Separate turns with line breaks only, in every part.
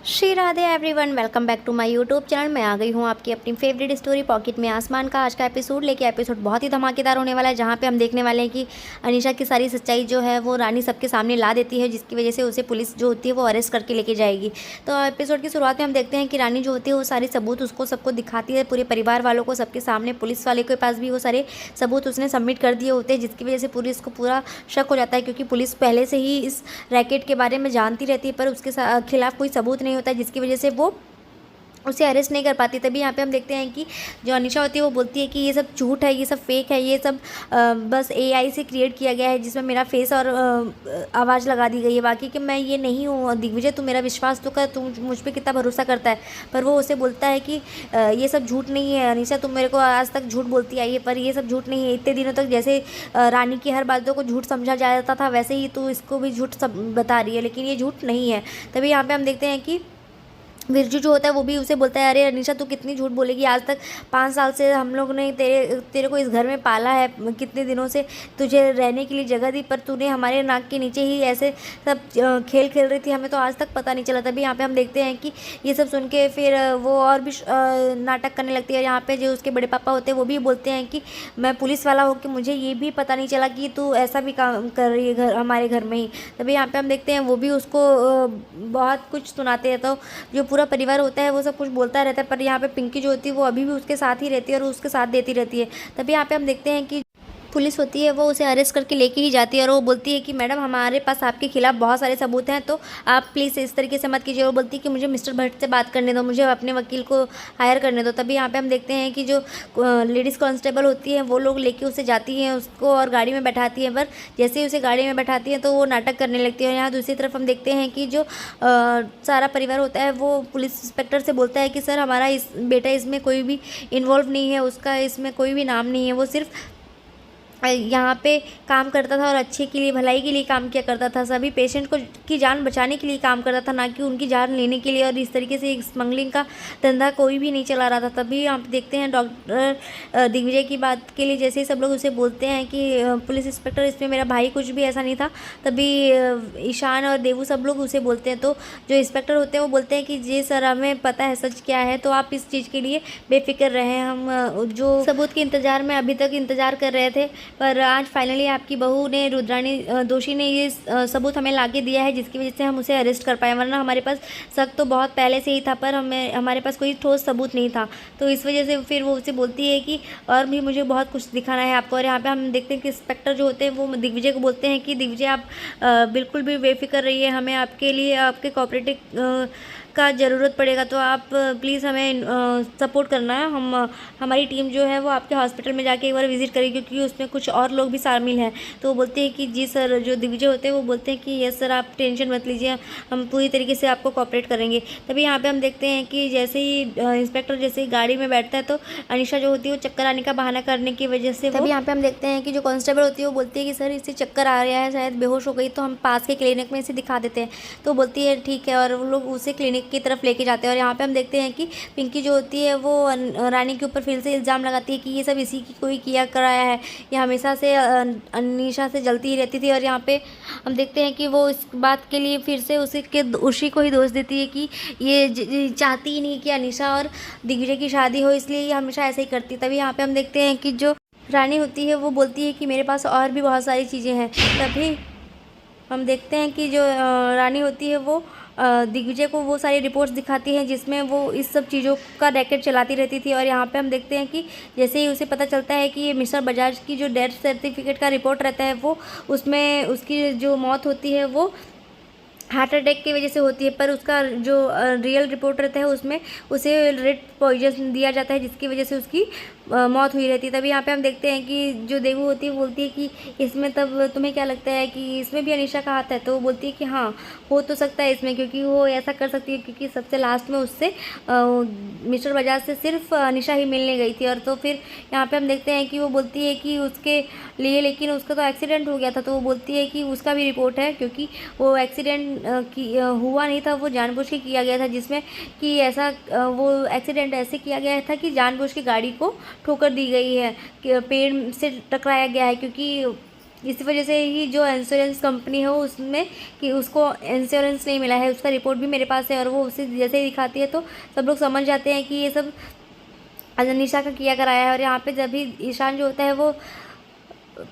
Shri Radhe everyone, welcome back to my YouTube channel. मैं आ गई हूँ आपकी अपनी फेवरेट स्टोरी पॉकेट में आसमान का आज का एपिसोड लेके। एपिसोड बहुत ही धमाकेदार होने वाला है, जहाँ पे हम देखने वाले हैं कि अनीशा की सारी सच्चाई जो है वो रानी सबके सामने ला देती है, जिसकी वजह से उसे पुलिस जो होती है वो अरेस्ट करके लेके जाएगी। तो एपिसोड की शुरुआत में हम देखते हैं कि रानी जो होती है वो सारे सबूत उसको सबको दिखाती है, पूरे परिवार वालों को सबके सामने। पुलिस वाले के पास भी वो सारे सबूत उसने सबमिट कर दिए होते हैं, जिसकी वजह से पुलिस को पूरा शक हो जाता है, क्योंकि पुलिस पहले से ही इस रैकेट के बारे में जानती रहती है, पर उसके खिलाफ कोई सबूत नहीं होता, जिसकी वजह से वो उसे अरेस्ट नहीं कर पाती। तभी यहाँ पे हम देखते हैं कि जो अनीशा होती है वो बोलती है कि ये सब झूठ है, ये सब फेक है, ये सब बस एआई से क्रिएट किया गया है, जिसमें मेरा फेस और आवाज़ लगा दी गई है। बाकी कि मैं ये नहीं हूँ। दिग्विजय, तू मेरा विश्वास तो कर, तू मुझ पर कितना भरोसा करता है। पर वो उसे बोलता है कि ये सब झूठ नहीं है अनीशा, तुम मेरे को आज तक झूठ बोलती आई है, पर ये सब झूठ नहीं है। इतने दिनों तक जैसे रानी की हर बातों को झूठ समझा जाता था, वैसे ही तू इसको भी झूठ सब बता रही है, लेकिन ये झूठ नहीं है। तभी यहाँ पे हम देखते हैं कि बिरजू जो होता है वो भी उसे बोलता है, अरे अनीशा तू कितनी झूठ बोलेगी, आज तक 5 साल से हम लोग ने तेरे को इस घर में पाला है, कितने दिनों से तुझे रहने के लिए जगह दी, पर तूने हमारे नाक के नीचे ही ऐसे सब खेल खेल रही थी, हमें तो आज तक पता नहीं चला। तभी यहाँ पे हम देखते हैं कि ये सब सुन के फिर वो और भी नाटक करने लगती है। यहाँ पे जो उसके बड़े पापा होते हैं वो भी बोलते हैं कि मैं पुलिस वाला हो कि मुझे ये भी पता नहीं चला कि तू ऐसा भी काम कर रही है हमारे घर में ही। तभी यहाँ पे हम देखते हैं वो भी उसको बहुत कुछ सुनाते हैं। तो जो पूरा परिवार होता है वो सब कुछ बोलता रहता है, पर यहाँ पे पिंकी जो होती है वो अभी भी उसके साथ ही रहती है और उसके साथ देती रहती है। तभी यहाँ पे हम देखते हैं कि पुलिस होती है वो उसे अरेस्ट करके लेके ही जाती है, और वो बोलती है कि मैडम हमारे पास आपके खिलाफ़ बहुत सारे सबूत हैं, तो आप प्लीज़ इस तरीके से मत कीजिए। वो बोलती है कि मुझे मिस्टर भट्ट से बात करने दो, मुझे अपने वकील को हायर करने दो। तभी यहाँ पे हम देखते हैं कि जो लेडीज़ कांस्टेबल होती है वो लोग लेके उसे जाती हैं उसको और गाड़ी में बैठाती हैं, पर जैसे ही उसे गाड़ी में बैठाती हैं तो वो नाटक करने लगती है। और यहाँ दूसरी तरफ हम देखते हैं कि जो सारा परिवार होता है वो पुलिस इंस्पेक्टर से बोलता है कि सर हमारा बेटा इसमें कोई भी इन्वॉल्व नहीं है, उसका इसमें कोई भी नाम नहीं है, वो सिर्फ यहाँ पे काम करता था और अच्छे के लिए, भलाई के लिए काम किया करता था, सभी पेशेंट को की जान बचाने के लिए काम करता था, ना कि उनकी जान लेने के लिए। और इस तरीके से स्मगलिंग का धंधा कोई भी नहीं चला रहा था। तभी आप देखते हैं डॉक्टर दिग्विजय की बात के लिए जैसे ही सब लोग उसे बोलते हैं कि पुलिस इंस्पेक्टर इसमें मेरा भाई कुछ भी ऐसा नहीं था, तभी ईशान और देवू सब लोग उसे बोलते हैं। तो जो इंस्पेक्टर होते हैं वो बोलते हैं कि जी सर हमें पता है सच क्या है, तो आप इस चीज़ के लिए बेफिक्र रहें, हम जो सबूत के इंतज़ार में अभी तक इंतज़ार कर रहे थे, पर आज फाइनली आपकी बहू ने, रुद्राणी दोषी ने ये सबूत हमें लाके दिया है, जिसकी वजह से हम उसे अरेस्ट कर पाए, वरना हमारे पास शक तो बहुत पहले से ही था, पर हमारे पास कोई ठोस सबूत नहीं था। तो इस वजह से फिर वो उसे बोलती है कि और भी मुझे बहुत कुछ दिखाना है आपको। और यहाँ पे हम देखते हैं कि इंस्पेक्टर जो होते हैं वो दिग्विजय को बोलते हैं कि दिग्विजय आप बिल्कुल भी बेफिक्र रहिए, हमें आपके लिए आपके कोऑपरेटिव का ज़रूरत पड़ेगा, तो आप प्लीज़ हमें सपोर्ट करना है। हमारी टीम जो है वो आपके हॉस्पिटल में जाके एक बार विज़िट करेगी, क्योंकि उसमें कुछ और लोग भी शामिल हैं। तो वो बोलते हैं कि जी सर, जो दिग्विजय होते हैं वो बोलते हैं कि यस सर आप टेंशन मत लीजिए, हम पूरी तरीके से आपको कोऑपरेट करेंगे। तभी यहाँ पे हम देखते हैं कि जैसे ही इंस्पेक्टर जैसे ही गाड़ी में बैठता है तो अनीशा जो होती है वो चक्कर आने का बहाना करने की वजह से तभी यहाँ पे हम देखते हैं कि जो कांस्टेबल होती है वो बोलती है कि सर इसे चक्कर आ रहा है, शायद बेहोश हो गई, तो हम पास के क्लिनिक में इसे दिखा देते हैं। तो बोलती है ठीक है, और वो लोग उसे क्लिनिक की तरफ लेके जाते हैं। और यहाँ पे हम देखते हैं कि पिंकी जो होती है वो रानी के ऊपर फिर से इल्ज़ाम लगाती है कि ये सब इसी की कोई किया कराया है, ये हमेशा से अनीशा से जलती ही रहती थी। और यहाँ पे हम देखते हैं कि वो इस बात के लिए फिर से उसी को ही दोष देती है कि ये चाहती ही नहीं कि अनीशा और दिग्विजय की शादी हो, इसलिए ये हमेशा ऐसे ही करती। तभी यहाँ पे हम देखते हैं कि जो रानी होती है वो बोलती है कि मेरे पास और भी बहुत सारी चीज़ें हैं। तभी हम देखते हैं कि जो रानी होती है वो दिग्विजय को वो सारी रिपोर्ट्स दिखाती हैं, जिसमें वो इस सब चीज़ों का रैकेट चलाती रहती थी। और यहाँ पे हम देखते हैं कि जैसे ही उसे पता चलता है कि ये मिस्टर बजाज की जो डेथ सर्टिफिकेट का रिपोर्ट रहता है वो उसमें उसकी जो मौत होती है वो हार्ट अटैक की वजह से होती है, पर उसका जो रियल रिपोर्ट रहता है उसमें उसे रेड पॉइजन दिया जाता है, जिसकी वजह से उसकी मौत हुई रहती है। तभी यहाँ पे हम देखते हैं कि जो देवू होती है बोलती है कि इसमें तब तुम्हें क्या लगता है कि इसमें भी अनीशा का हाथ है? तो वो बोलती है कि हाँ हो तो सकता है इसमें, क्योंकि वो ऐसा कर सकती है, क्योंकि सबसे लास्ट में उससे मिस्टर बजाज से सिर्फ अनीशा ही मिलने गई थी। और तो फिर यहाँ पे हम देखते हैं कि वो बोलती है कि उसके लिए, लेकिन उसका तो एक्सीडेंट हो गया था, तो वो बोलती है कि उसका भी रिपोर्ट है, क्योंकि वो एक्सीडेंट हुआ नहीं था, वो जानबूझ के किया गया था, जिसमें कि ऐसा वो एक्सीडेंट ऐसे किया गया था कि जानबूझ के गाड़ी को ठोकर दी गई है, कि पेड़ से टकराया गया है, क्योंकि इसी वजह से ही जो इंश्योरेंस कंपनी है उसमें कि उसको इंश्योरेंस नहीं मिला है, उसका रिपोर्ट भी मेरे पास है। और वो उसे जैसे ही दिखाती है तो सब लोग समझ जाते हैं कि ये सब अनिशा का किया कराया है। और यहाँ पे जब भी ईशान जो होता है वो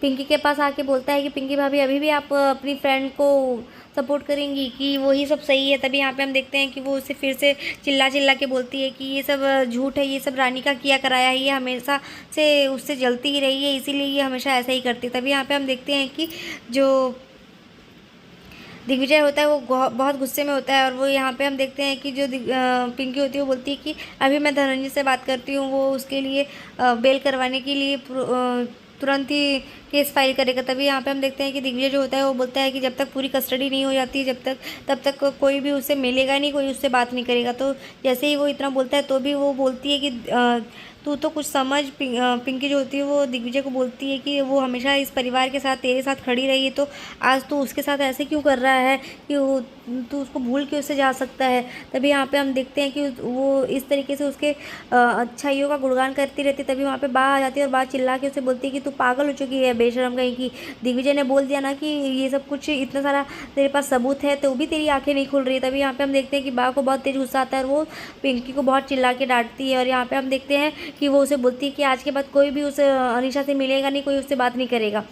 पिंकी के पास आके बोलता है कि पिंकी भाभी अभी भी आप अपनी फ्रेंड को सपोर्ट करेंगी कि वही सब सही है, तभी यहाँ पे हम देखते हैं कि वो उसे फिर से चिल्ला चिल्ला के बोलती है कि ये सब झूठ है, ये सब रानी का किया कराया है, ये हमेशा से उससे जलती ही रही है, इसीलिए ये हमेशा ऐसा ही करती है। तभी यहाँ पे हम देखते हैं कि जो दिग्विजय होता है वो बहुत गुस्से में होता है। और वो यहाँ पे हम देखते हैं कि जो पिंकी होती है वो बोलती है कि अभी मैं धनंजय से बात करती हूँ, वो उसके लिए बेल करवाने के लिए तुरंत ही केस फाइल करेगा। तभी यहाँ पे हम देखते हैं कि दिग्विजय जो होता है वो बोलता है कि जब तक पूरी कस्टडी नहीं हो जाती तब तक कोई भी उससे मिलेगा नहीं, कोई उससे बात नहीं करेगा। तो जैसे ही वो इतना बोलता है तो भी वो बोलती है कि तू तो कुछ समझ। पिंकी जो होती है वो दिग्विजय को बोलती है कि वो हमेशा इस परिवार के साथ तेरे साथ खड़ी रही है, तो आज तू उसके साथ ऐसे क्यों कर रहा है कि तू उसको भूल के उससे जा सकता है। तभी यहाँ पे हम देखते हैं कि वो इस तरीके से उसके अच्छाइयों का गुणगान करती रहती। तभी वहाँ पे बा आ जाती है और बा चिल्ला के उसे बोलती है कि तू पागल हो चुकी है बेशरम कहीं की। दिग्विजय ने बोल दिया ना कि ये सब कुछ इतना सारा तेरे पास सबूत है तो भी तेरी आंखें नहीं खुल रही। तभी यहाँ पे हम देखते हैं कि बा को बहुत तेज गुस्सा आता है और वो पिंकी को बहुत चिल्ला के डांटती है। और यहाँ पे हम देखते हैं कि वो उसे बोलती है कि आज के बाद कोई भी उस अनीशा से मिलेगा नहीं, कोई उससे बात नहीं करेगा।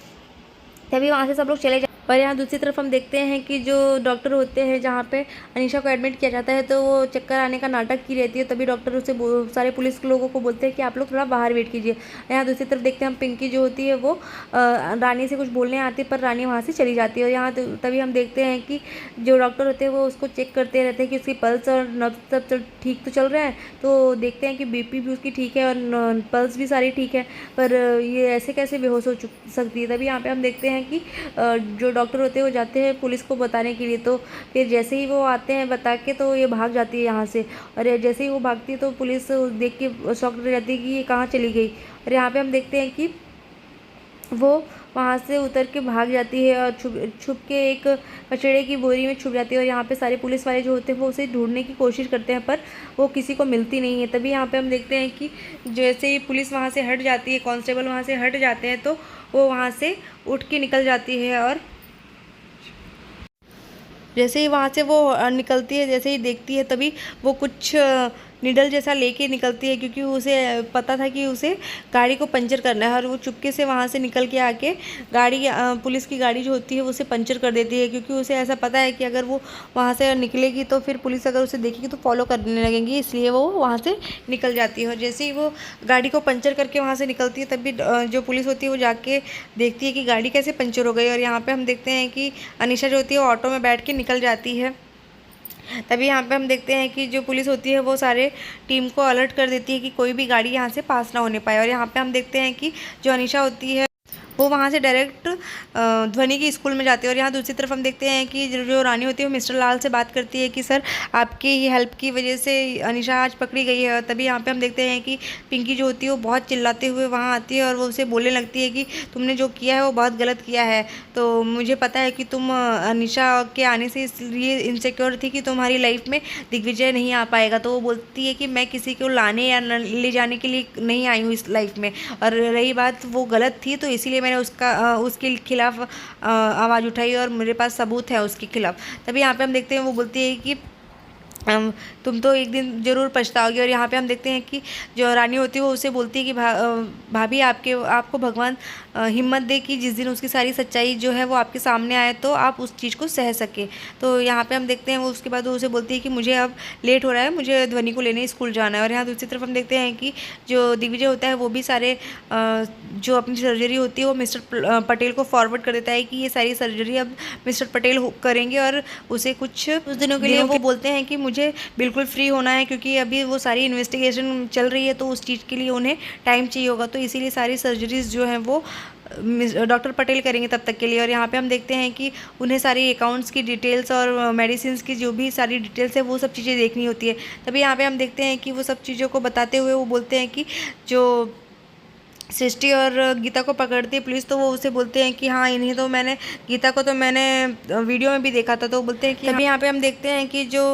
तभी वहाँ से सब लोग चले जाते। और यहाँ दूसरी तरफ हम देखते हैं कि जो डॉक्टर होते हैं जहाँ पे अनीशा को एडमिट किया जाता है तो वो चक्कर आने का नाटक की रहती है। तभी डॉक्टर उसे सारे पुलिस के लोगों को बोलते हैं कि आप लोग थोड़ा बाहर वेट कीजिए। यहाँ दूसरी तरफ देखते हैं हम पिंकी जो होती है वो रानी से कुछ बोलने आती है पर रानी वहाँ से चली जाती है। और यहाँ तभी हम देखते हैं कि जो डॉक्टर होते हैं वो उसको चेक करते रहते हैं कि उसकी पल्स और नब्ज सब ठीक तो चल रहा है। तो देखते हैं कि बीपी भी उसकी ठीक है और पल्स भी सारी ठीक है, पर ये ऐसे कैसे बेहोश हो सकती है। तभी यहाँ पे हम देखते हैं कि जो डॉक्टर होते हैं वो जाते हैं पुलिस को बताने के लिए। तो फिर जैसे ही वो आते हैं बता के तो ये भाग जाती है यहाँ से। और जैसे ही वो भागती है तो पुलिस देख के शॉक रह जाती है कि ये कहाँ चली गई। और यहाँ पे हम देखते हैं कि वो वहाँ से उतर के भाग जाती है और छुप के एक कचड़े की बोरी में छुप जाती है। और यहाँ पे सारे पुलिस वाले जो होते हैं वो उसे ढूंढने की कोशिश करते हैं पर वो किसी को मिलती नहीं है। तभी यहाँ पे हम देखते हैं कि जैसे ही पुलिस वहाँ से हट जाती है, कांस्टेबल वहाँ से हट जाते हैं तो वो वहाँ से उठ के निकल जाती है। और जैसे ही वहाँ से वो निकलती है, जैसे ही देखती है तभी वो कुछ निडल जैसा लेके निकलती है क्योंकि उसे पता था कि उसे गाड़ी को पंचर करना है। और वो चुपके से वहाँ से निकल के आके गाड़ी पुलिस की गाड़ी जो होती है वो उसे पंचर कर देती है क्योंकि उसे ऐसा पता है कि अगर वो वहाँ से निकलेगी तो फिर पुलिस अगर उसे देखेगी तो फॉलो करने लगेंगी, इसलिए वो वहाँ से निकल जाती है। और जैसे ही वो गाड़ी को पंचर करके वहाँ से निकलती है तभी जो पुलिस होती है वो जाके देखती है कि गाड़ी कैसे पंचर हो गई। और यहाँ पर हम देखते हैं कि अनीशा जो होती है वो ऑटो में बैठ के निकल जाती है। तभी यहाँ पे हम देखते हैं कि जो पुलिस होती है वो सारे टीम को अलर्ट कर देती है कि कोई भी गाड़ी यहाँ से पास ना होने पाए। और यहाँ पे हम देखते हैं कि जो अनीशा होती है वो वहाँ से डायरेक्ट ध्वनि की स्कूल में जाती है। और यहाँ दूसरी तरफ हम देखते हैं कि जो रानी होती है वो मिस्टर लाल से बात करती है कि सर आपकी ही हेल्प की वजह से अनीशा आज पकड़ी गई है। और तभी यहाँ पे हम देखते हैं कि पिंकी जो होती है वो बहुत चिल्लाते हुए वहाँ आती है और वो उसे बोलने लगती है कि तुमने जो किया है वो बहुत गलत किया है। तो मुझे पता है कि तुम अनीशा के आने से इसलिए इनसिक्योर थी कि तुम्हारी लाइफ में दिग्विजय नहीं आ पाएगा। तो वो बोलती है कि मैं किसी को लाने या ले जाने के लिए नहीं आई हूँ इस लाइफ में, और रही बात वो गलत थी तो इसीलिए मैंने उसके खिलाफ आवाज़ उठाई और मेरे पास सबूत है उसके खिलाफ। तभी यहाँ पे हम देखते हैं वो बोलती है कि तुम तो एक दिन ज़रूर पछताओगी। और यहाँ पे हम देखते हैं कि जो रानी होती है वो उसे बोलती है कि भाभी आपको भगवान हिम्मत दे कि जिस दिन उसकी सारी सच्चाई जो है वो आपके सामने आए तो आप उस चीज़ को सह सके। तो यहाँ पे हम देखते हैं वो उसके बाद वो उसे बोलती है कि मुझे अब लेट हो रहा है, मुझे ध्वनि को लेने स्कूल जाना है। और यहाँ दूसरी तरफ हम देखते हैं कि जो दिग्विजय होता है वो भी सारे जो अपनी सर्जरी होती है वो मिस्टर पटेल को फॉरवर्ड कर देता है कि ये सारी सर्जरी अब मिस्टर पटेल करेंगे। और उसे कुछ दिनों के लिए वो बोलते हैं कि मुझे बिल्कुल फ्री होना है क्योंकि अभी वो सारी इन्वेस्टिगेशन चल रही है तो उस चीज़ के लिए उन्हें टाइम चाहिए होगा, तो इसीलिए सारी सर्जरीज जो हैं वो डॉक्टर पटेल करेंगे तब तक के लिए। और यहाँ पे हम देखते हैं कि उन्हें सारी अकाउंट्स की डिटेल्स और मेडिसिन की जो भी सारी डिटेल्स है वो सब चीज़ें देखनी होती है। तभी यहाँ पे हम देखते हैं कि वो सब चीज़ों को बताते हुए वो बोलते हैं कि जो सृष्टि और गीता को पकड़ती है पुलिस तो वो उसे बोलते हैं कि हाँ इन्हें तो मैंने गीता को तो मैंने वीडियो में भी देखा था। तो बोलते हैं कि तभी यहाँ पे हम देखते हैं कि जो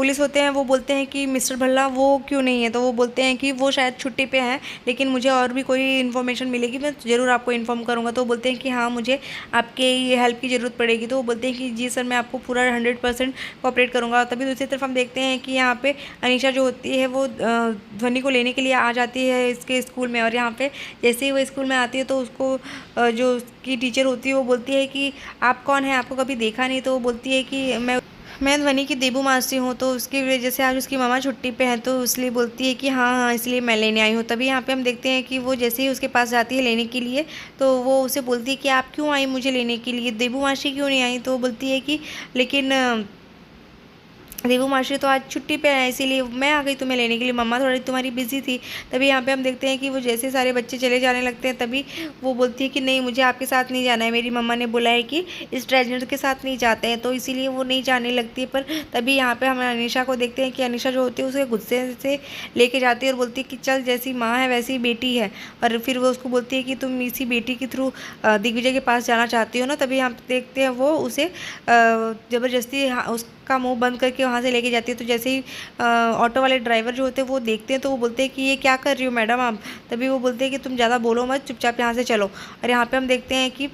पुलिस होते हैं वो बोलते हैं कि मिस्टर भल्ला वो क्यों नहीं है, तो वो बोलते हैं कि वो शायद छुट्टी पे हैं, लेकिन मुझे और भी कोई इन्फॉर्मेशन मिलेगी मैं ज़रूर आपको इन्फॉर्म करूँगा। तो वो बोलते हैं कि हाँ मुझे आपके ये हेल्प की ज़रूरत पड़ेगी। तो वो बोलते हैं कि जी सर मैं आपको पूरा 100% कोऑपरेट करूँगा। तभी दूसरी तरफ हम देखते हैं कि यहाँ पे अनीशा जो होती है वो ध्वनि को लेने के लिए आ जाती है इसके स्कूल में, और यहाँ पे जैसे ही वो स्कूल में आती है तो उसको जो उसकी टीचर होती है वो बोलती है कि आप कौन हैं, आपको कभी देखा नहीं। तो वो बोलती है कि मैं ध्वनि की देबू मासी हूँ। तो उसकी वजह से आज उसकी मामा छुट्टी पे हैं, तो इसलिए बोलती है कि हाँ हाँ इसलिए मैं लेने आई हूँ। तभी यहाँ पे हम देखते हैं कि वो जैसे ही उसके पास जाती है लेने के लिए, तो वो उसे बोलती है कि आप क्यों आई मुझे लेने के लिए, देबू मासी क्यों नहीं आई। तो वो बोलती है कि लेकिन देबू मासी तो आज छुट्टी पे है इसीलिए मैं आ गई तुम्हें लेने के लिए, मम्मा थोड़ी तुम्हारी बिजी थी। तभी यहाँ पे हम देखते हैं कि वो जैसे सारे बच्चे चले जाने लगते हैं तभी वो बोलती है कि नहीं मुझे आपके साथ नहीं जाना है, मेरी मम्मा ने बोला है कि इस ट्रेजर के साथ नहीं जाते हैं, तो इसीलिए वो नहीं जाने लगती है। पर तभी यहाँ पे हम अनीशा को देखते हैं कि अनीशा जो होती है उसे गुस्से से लेके जाती है और बोलती है कि चल जैसी माँ है वैसी बेटी है। और फिर वो उसको बोलती है कि तुम इसी बेटी के थ्रू दिग्विजय के पास जाना चाहती हो ना। तभी यहाँ पे देखते हैं वो उसे ज़बरदस्ती उसका मुंह बंद करके वहाँ से लेके जाती है। तो जैसे ही ऑटो वाले ड्राइवर जो होते हैं वो देखते हैं तो वो बोलते हैं कि ये क्या कर रही हो मैडम आप। तभी वो बोलते हैं कि तुम ज़्यादा बोलो मत, चुपचाप यहाँ से चलो। और यहाँ पे हम देखते हैं कि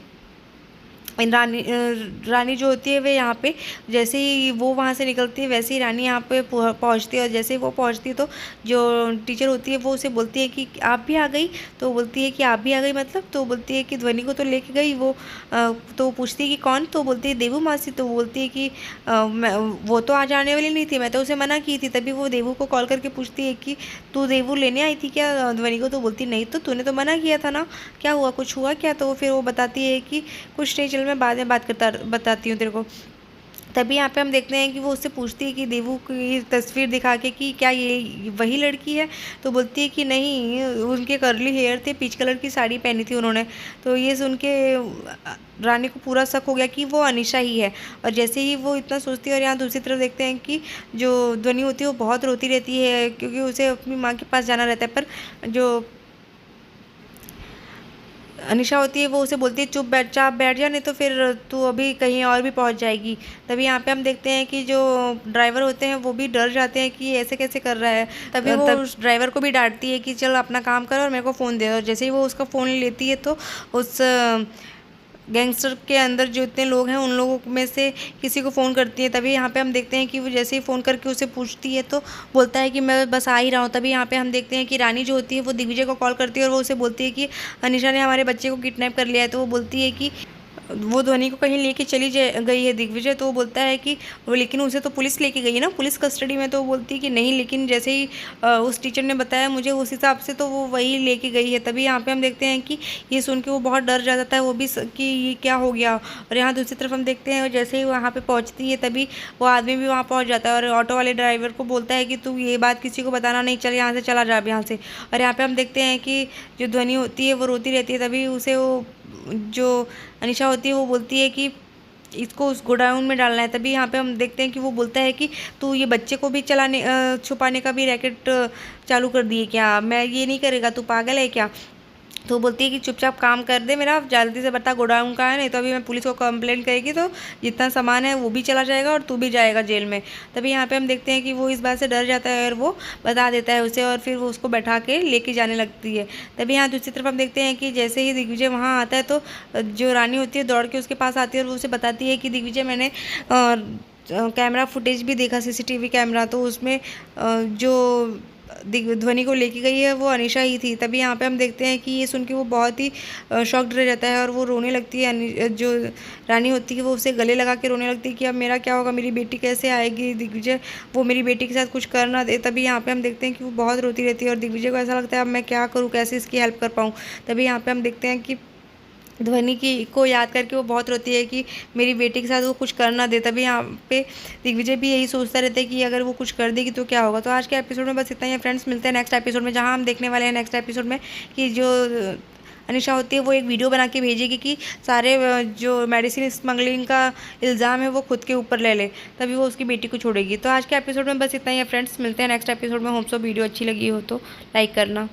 रानी जो होती है वे यहाँ पे जैसे ही वो वहाँ से निकलती है वैसे ही रानी यहाँ पे पहुँचती है। और जैसे ही वो पहुँचती है तो जो टीचर होती है वो उसे बोलती है कि आप भी आ गई। तो बोलती है कि आप भी आ गई मतलब, तो बोलती है कि ध्वनि को तो लेके गई वो। तो पूछती है कि कौन, तो बोलती है देवू मासी। तो बोलती है कि वो तो आज आने वाली नहीं थी, मैं तो उसे मना की थी। तभी वो देवू को कॉल करके पूछती है कि तू देवू लेने आई थी क्या ध्वनि को। तो बोलती नहीं, तो तूने तो मना किया था ना, क्या हुआ, कुछ हुआ क्या। तो फिर वो बताती है कि कुछ नहीं, चल मैं बाद में बताती हूँ तेरे को। तभी यहाँ पे हम देखते हैं कि वो उससे पूछती है कि देवू की तस्वीर दिखा के कि क्या ये वही लड़की है। तो बोलती है कि नहीं, उनके कर्ली हेयर थे, पीच कलर की साड़ी पहनी थी उन्होंने। तो ये सुन के रानी को पूरा शक हो गया कि वो अनीशा ही है। और जैसे ही वो इतना सोचती है, और यहाँ दूसरी तरफ देखते हैं कि जो ध्वनि होती है वो बहुत रोती रहती है क्योंकि उसे अपनी माँ के पास जाना रहता है। पर जो अनीशा होती है वो उसे बोलती है चुप बैठ जा, नहीं तो फिर तू अभी कहीं और भी पहुंच जाएगी। तभी यहाँ पे हम देखते हैं कि जो ड्राइवर होते हैं वो भी डर जाते हैं कि ऐसे कैसे कर रहा है। तभी वो उस ड्राइवर को भी डांटती है कि चल अपना काम कर और मेरे को फ़ोन दे। और जैसे ही वो उसका फ़ोन लेती है तो उस गैंगस्टर के अंदर जो इतने लोग हैं उन लोगों में से किसी को फ़ोन करती है। तभी यहाँ पे हम देखते हैं कि वो जैसे ही फ़ोन करके उसे पूछती है तो बोलता है कि मैं बस आ ही रहा हूँ। तभी यहाँ पे हम देखते हैं कि रानी जो होती है वो दिग्विजय को कॉल करती है और वो उसे बोलती है कि अनीशा ने हमारे बच्चे को किडनैप कर लिया है। तो वो बोलती है कि वो ध्वनि को कहीं लेके चली गई है दिग्विजय। तो वो बोलता है कि वो लेकिन उसे तो पुलिस लेके गई है ना, पुलिस कस्टडी में। तो वो बोलती है कि नहीं, लेकिन जैसे ही उस टीचर ने बताया मुझे उस हिसाब से तो वो वही लेके गई है। तभी यहाँ पे हम देखते हैं कि ये सुन के वो बहुत डर जाता है वो भी कि ये क्या हो गया। और यहाँ दूसरी तरफ हम देखते हैं जैसे ही वहाँ पर पहुँचती है तभी वो आदमी भी वहाँ पहुँच जाता है और ऑटो वाले ड्राइवर को बोलता है कि तू ये बात किसी को बताना नहीं, चल यहाँ से चला जा यहाँ से। और यहाँ पर हम देखते हैं कि जो ध्वनि होती है वो रोती रहती है। तभी उसे वो जो अनीशा होती है वो बोलती है कि इसको उस गोडाउन में डालना है। तभी यहाँ पे हम देखते हैं कि वो बोलता है कि तू ये बच्चे को भी छुपाने का भी रैकेट चालू कर दिए क्या, मैं ये नहीं करेगा, तू पागल है क्या। तो बोलती है कि चुपचाप काम कर दे मेरा, जल्दी से बता गोडाउन कहाँ है, नहीं तो अभी मैं पुलिस को कंप्लेंट करेगी तो जितना सामान है वो भी चला जाएगा और तू भी जाएगा जेल में। तभी यहाँ पे हम देखते हैं कि वो इस बात से डर जाता है और वो बता देता है उसे और फिर वो उसको बैठा के लेके जाने लगती है। तभी यहाँ दूसरी तरफ हम देखते हैं कि जैसे ही दिग्विजय वहाँ आता है तो जो रानी होती है दौड़ के उसके पास आती है और वो उसे बताती है कि दिग्विजय मैंने कैमरा फुटेज भी देखा, CCTV कैमरा, तो उसमें जो ध्वनि को लेके गई है वो अनीशा ही थी। तभी यहाँ पे हम देखते हैं कि ये सुन के वो बहुत ही शॉक्ड रह जाता है और वो रोने लगती है। जो रानी होती है वो उसे गले लगा के रोने लगती है कि अब मेरा क्या होगा, मेरी बेटी कैसे आएगी, दिग्विजय वो मेरी बेटी के साथ कुछ कर ना दे। तभी यहाँ पे हम देखते हैं कि वो बहुत रोती रहती है और दिग्विजय को ऐसा लगता है अब मैं क्या करूँ, कैसे इसकी हेल्प कर पाऊँ। तभी यहाँ पर हम देखते हैं कि ध्वनि को याद करके वो बहुत रोती है कि मेरी बेटी के साथ वो कुछ कर ना दे। तभी यहाँ पे दिग्विजय भी यही सोचता रहता है कि अगर वो कुछ कर देगी तो क्या होगा। तो आज के एपिसोड में बस इतना ही फ्रेंड्स, मिलते हैं नेक्स्ट एपिसोड में, जहाँ हम देखने वाले हैं नेक्स्ट एपिसोड में कि जो अनीशा होती है वो एक वीडियो बना के भेजेगी कि सारे जो मेडिसिन स्मगलिंग का इल्ज़ाम है वो खुद के ऊपर ले ले, तभी वो उसकी बेटी को छोड़ेगी। तो आज के एपिसोड में बस इतना ही है फ्रेंड्स, मिलते हैं नेक्स्ट एपिसोड में। होप सो वीडियो अच्छी लगी हो तो लाइक करना।